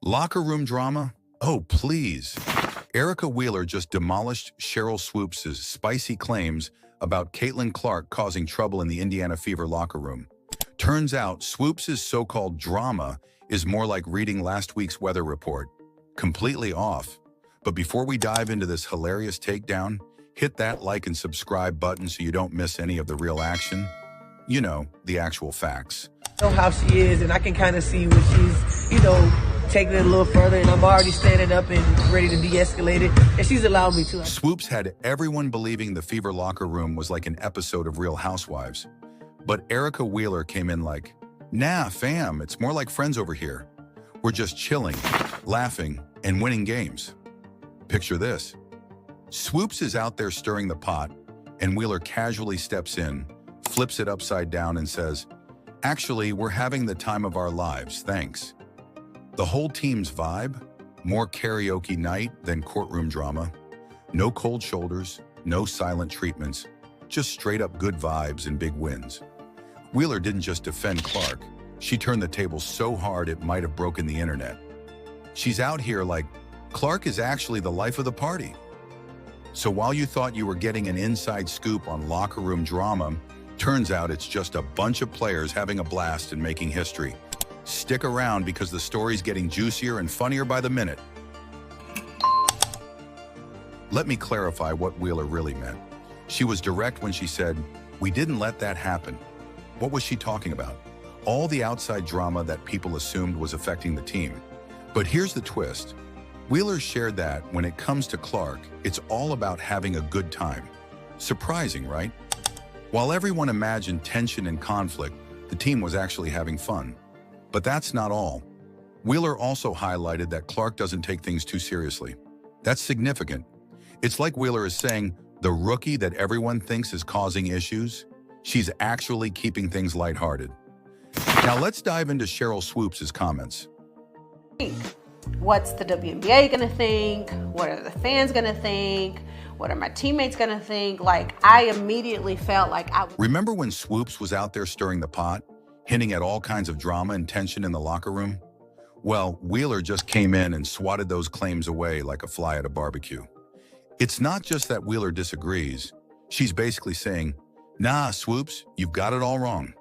Locker room drama? Oh, please. Erica Wheeler just demolished Sheryl Swoops' spicy claims about Caitlin Clark causing trouble in the Indiana Fever locker room. Turns out Swoops' so-called drama is more like reading last week's weather report. Completely off. But before we dive into this hilarious takedown, hit that like and subscribe button so you don't miss any of the real action. You know, the actual facts. Know how she is, and I can kind of see when she's, taking it a little further, and I'm already standing up and ready to de-escalate it, and she's allowed me to. Swoops had everyone believing the Fever locker room was like an episode of Real Housewives. But Erica Wheeler came in like, nah, fam, it's more like friends over here. We're just chilling, laughing, and winning games. Picture this. Swoops is out there stirring the pot, and Wheeler casually steps in, flips it upside down, and says, actually, we're having the time of our lives, thanks. The whole team's vibe? More karaoke night than courtroom drama. No cold shoulders, no silent treatments, just straight up good vibes and big wins. Wheeler didn't just defend Clark, she turned the table so hard it might have broken the internet. She's out here like, Clark is actually the life of the party. So while you thought you were getting an inside scoop on locker room drama, turns out it's just a bunch of players having a blast and making history. Stick around because the story's getting juicier and funnier by the minute. Let me clarify what Wheeler really meant. She was direct when she said, we didn't let that happen. What was she talking about? All the outside drama that people assumed was affecting the team. But here's the twist. Wheeler shared that when it comes to Clark, it's all about having a good time. Surprising, right? While everyone imagined tension and conflict, the team was actually having fun. But that's not all. Wheeler also highlighted that Clark doesn't take things too seriously. That's significant. It's like Wheeler is saying, the rookie that everyone thinks is causing issues, she's actually keeping things lighthearted. Now let's dive into Sheryl Swoops' comments. What's the WNBA gonna think? What are the fans gonna think? What are my teammates gonna think? Like, I immediately felt like Remember when Swoops was out there stirring the pot, hinting at all kinds of drama and tension in the locker room? Well, Wheeler just came in and swatted those claims away like a fly at a barbecue. It's not just that Wheeler disagrees. She's basically saying, nah, Swoops, you've got it all wrong.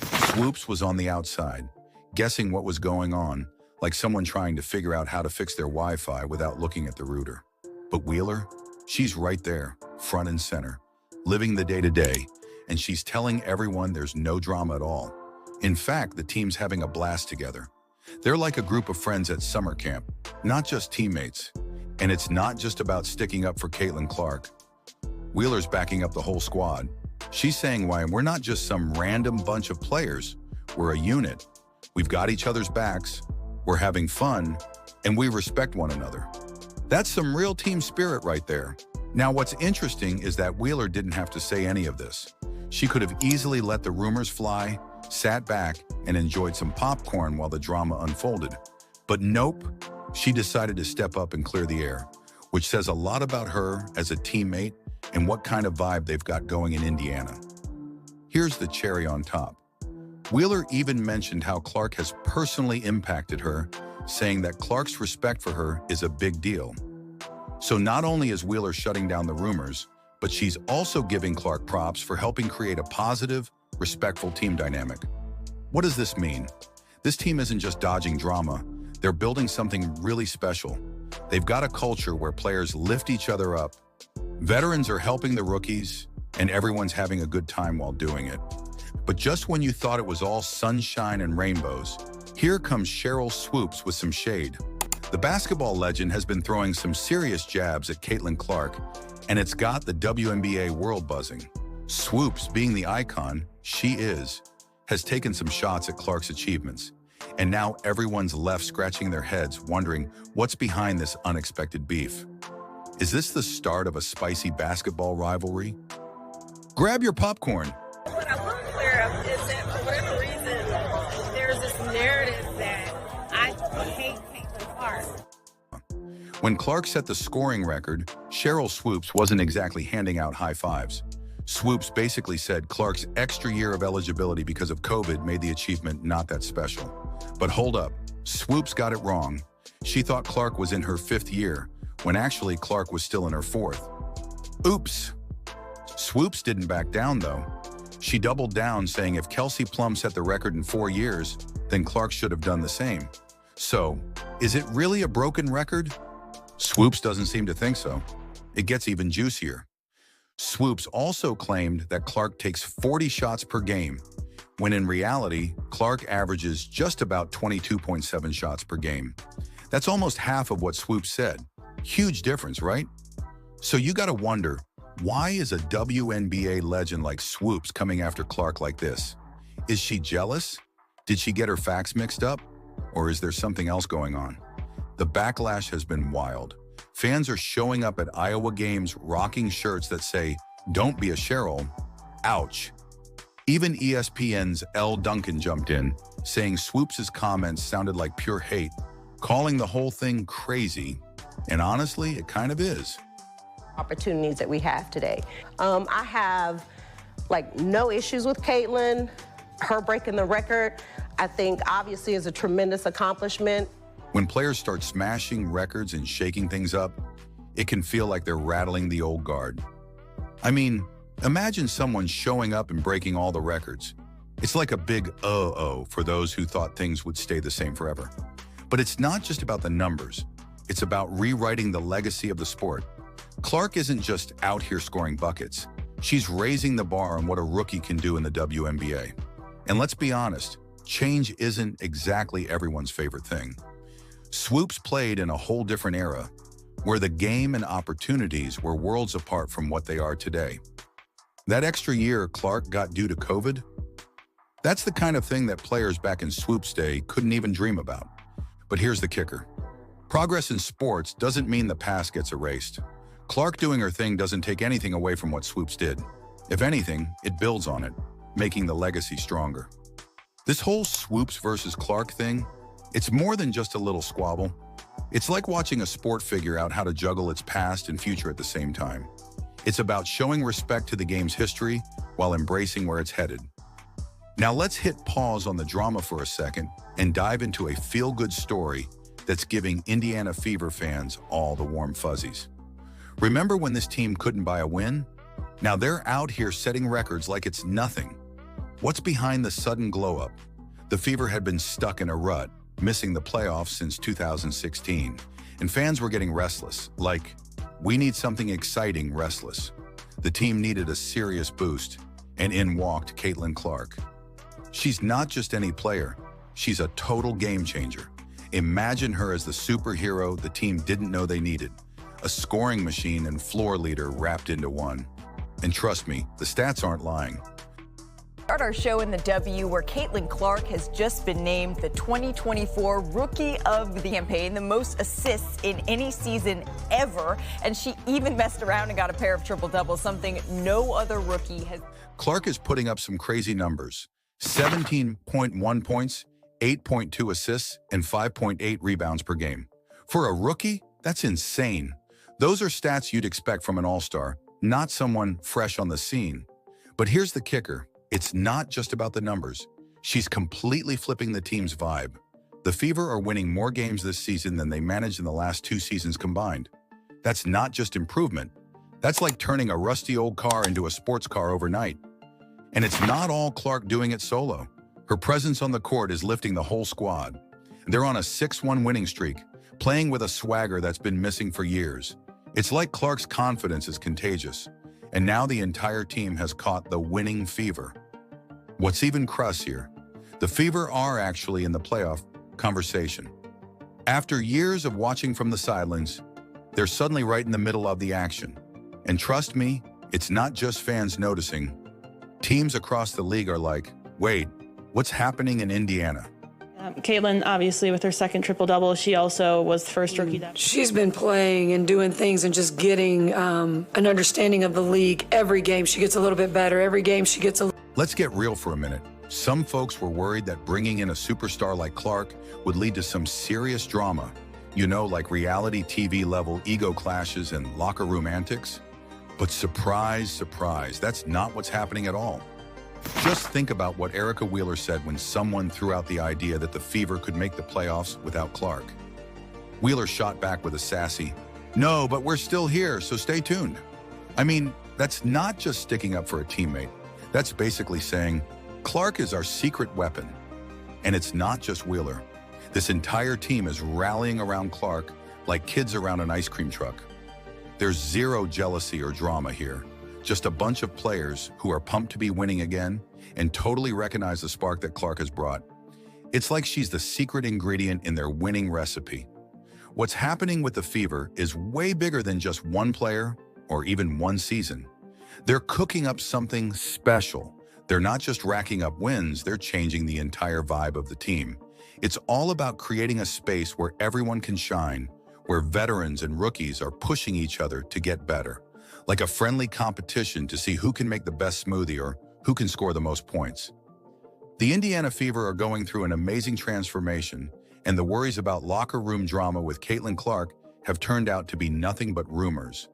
Swoops was on the outside, guessing what was going on, like someone trying to figure out how to fix their Wi-Fi without looking at the router. But Wheeler, she's right there, front and center, living the day-to-day, and she's telling everyone there's no drama at all. In fact, the team's having a blast together. They're like a group of friends at summer camp, not just teammates. And it's not just about sticking up for Caitlin Clark. Wheeler's backing up the whole squad. She's saying why we're not just some random bunch of players. We're a unit. We've got each other's backs. We're having fun, and we respect one another. That's some real team spirit right there. Now, what's interesting is that Wheeler didn't have to say any of this. She could have easily let the rumors fly, sat back, and enjoyed some popcorn while the drama unfolded. But nope, she decided to step up and clear the air, which says a lot about her as a teammate and what kind of vibe they've got going in Indiana. Here's the cherry on top. Wheeler even mentioned how Clark has personally impacted her, saying that Clark's respect for her is a big deal. So not only is Wheeler shutting down the rumors, but she's also giving Clark props for helping create a positive, respectful team dynamic. What does this mean? This team isn't just dodging drama, they're building something really special. They've got a culture where players lift each other up, veterans are helping the rookies, and everyone's having a good time while doing it. But just when you thought it was all sunshine and rainbows, here comes Sheryl Swoops with some shade. The basketball legend has been throwing some serious jabs at Caitlin Clark, and it's got the WNBA world buzzing. Swoops, being the icon she is, has taken some shots at Clark's achievements. And now everyone's left scratching their heads, wondering what's behind this unexpected beef. Is this the start of a spicy basketball rivalry? Grab your popcorn. What I want to clear up is that for whatever reason, there's this narrative that I hate Caitlin Clark. When Clark set the scoring record, Sheryl Swoops wasn't exactly handing out high fives. Swoops basically said Clark's extra year of eligibility because of COVID made the achievement not that special. But hold up, Swoops got it wrong. She thought Clark was in her 5th year, when actually Clark was still in her 4th. Oops. Swoops didn't back down, though. She doubled down, saying if Kelsey Plum set the record in 4 years, then Clark should have done the same. So, is it really a broken record? Swoops doesn't seem to think so. It gets even juicier. Swoops also claimed that Clark takes 40 shots per game, when in reality, Clark averages just about 22.7 shots per game. That's almost half of what Swoops said. Huge difference, right? So you gotta wonder, why is a WNBA legend like Swoops coming after Clark like this? Is she jealous? Did she get her facts mixed up? Or is there something else going on? The backlash has been wild. Fans are showing up at Iowa games rocking shirts that say, "Don't be a Sheryl." Ouch. Even ESPN's Elle Duncan jumped in, saying Swoops' comments sounded like pure hate, calling the whole thing crazy. And honestly, it kind of is. Opportunities that we have today. I have no issues with Caitlin. Her breaking the record, I think obviously is a tremendous accomplishment. When players start smashing records and shaking things up, it can feel like they're rattling the old guard. I mean, imagine someone showing up and breaking all the records. It's like a big uh-oh for those who thought things would stay the same forever. But it's not just about the numbers. It's about rewriting the legacy of the sport. Clark isn't just out here scoring buckets. She's raising the bar on what a rookie can do in the WNBA. And let's be honest, change isn't exactly everyone's favorite thing. Swoops played in a whole different era, where the game and opportunities were worlds apart from what they are today. That extra year Clark got due to COVID? That's the kind of thing that players back in Swoops' day couldn't even dream about. But here's the kicker. Progress in sports doesn't mean the past gets erased. Clark doing her thing doesn't take anything away from what Swoops did. If anything, it builds on it, making the legacy stronger. This whole Swoops versus Clark thing, it's more than just a little squabble. It's like watching a sport figure out how to juggle its past and future at the same time. It's about showing respect to the game's history while embracing where it's headed. Now let's hit pause on the drama for a second and dive into a feel-good story that's giving Indiana Fever fans all the warm fuzzies. Remember when this team couldn't buy a win? Now they're out here setting records like it's nothing. What's behind the sudden glow-up? The Fever had been stuck in a rut, missing the playoffs since 2016, and fans were getting restless, like, we need something exciting, restless. The team needed a serious boost, and in walked Caitlin Clark. She's not just any player, she's a total game changer. Imagine her as the superhero the team didn't know they needed, a scoring machine and floor leader wrapped into one. And trust me, the stats aren't lying. Start our show in the W, where Caitlin Clark has just been named the 2024 Rookie of the Campaign, the most assists in any season ever. And she even messed around and got a pair of triple-doubles, something no other rookie has. Clark is putting up some crazy numbers. 17.1 points, 8.2 assists, and 5.8 rebounds per game. For a rookie, that's insane. Those are stats you'd expect from an all-star, not someone fresh on the scene. But here's the kicker. It's not just about the numbers. She's completely flipping the team's vibe. The Fever are winning more games this season than they managed in the last 2 seasons combined. That's not just improvement. That's like turning a rusty old car into a sports car overnight. And it's not all Clark doing it solo. Her presence on the court is lifting the whole squad. They're on a 6-1 winning streak, playing with a swagger that's been missing for years. It's like Clark's confidence is contagious. And now the entire team has caught the winning fever. What's even crazier, the Fever are actually in the playoff conversation. After years of watching from the sidelines, they're suddenly right in the middle of the action. And trust me, it's not just fans noticing. Teams across the league are like, wait, what's happening in Indiana? Caitlin, obviously, with her second triple-double, she also was the first rookie. She's been playing and doing things and just getting an understanding of the league. Every game she gets a little bit better. Every game she gets a... Let's get real for a minute. Some folks were worried that bringing in a superstar like Clark would lead to some serious drama. You know, like reality TV-level ego clashes and locker room antics. But surprise, surprise, that's not what's happening at all. Just think about what Erica Wheeler said when someone threw out the idea that the Fever could make the playoffs without Clark. Wheeler shot back with a sassy, "No, but we're still here, so stay tuned." I mean, that's not just sticking up for a teammate. That's basically saying, Clark is our secret weapon. And it's not just Wheeler. This entire team is rallying around Clark like kids around an ice cream truck. There's zero jealousy or drama here. Just a bunch of players who are pumped to be winning again and totally recognize the spark that Clark has brought. It's like she's the secret ingredient in their winning recipe. What's happening with the Fever is way bigger than just one player or even one season. They're cooking up something special. They're not just racking up wins, they're changing the entire vibe of the team. It's all about creating a space where everyone can shine, where veterans and rookies are pushing each other to get better, like a friendly competition to see who can make the best smoothie or who can score the most points. The Indiana Fever are going through an amazing transformation, and the worries about locker room drama with Caitlin Clark have turned out to be nothing but rumors.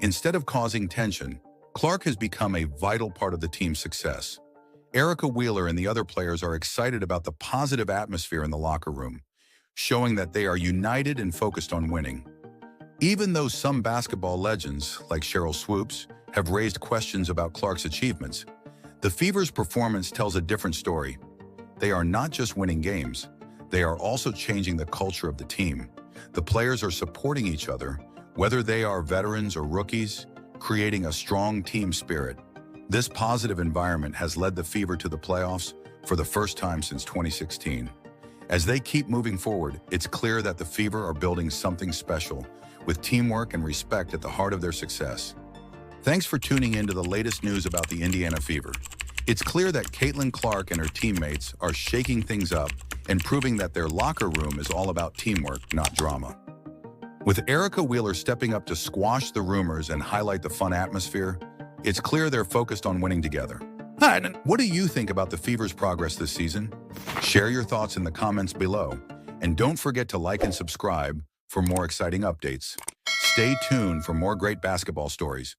Instead of causing tension, Clark has become a vital part of the team's success. Erica Wheeler and the other players are excited about the positive atmosphere in the locker room, showing that they are united and focused on winning. Even though some basketball legends, like Sheryl Swoops, have raised questions about Clark's achievements, the Fever's performance tells a different story. They are not just winning games, they are also changing the culture of the team. The players are supporting each other, whether they are veterans or rookies, creating a strong team spirit. This positive environment has led the Fever to the playoffs for the first time since 2016. As they keep moving forward, it's clear that the Fever are building something special, with teamwork and respect at the heart of their success. Thanks for tuning in to the latest news about the Indiana Fever. It's clear that Caitlin Clark and her teammates are shaking things up and proving that their locker room is all about teamwork, not drama. With Erica Wheeler stepping up to squash the rumors and highlight the fun atmosphere, it's clear they're focused on winning together. What do you think about the Fever's progress this season? Share your thoughts in the comments below, and don't forget to like and subscribe for more exciting updates. Stay tuned for more great basketball stories.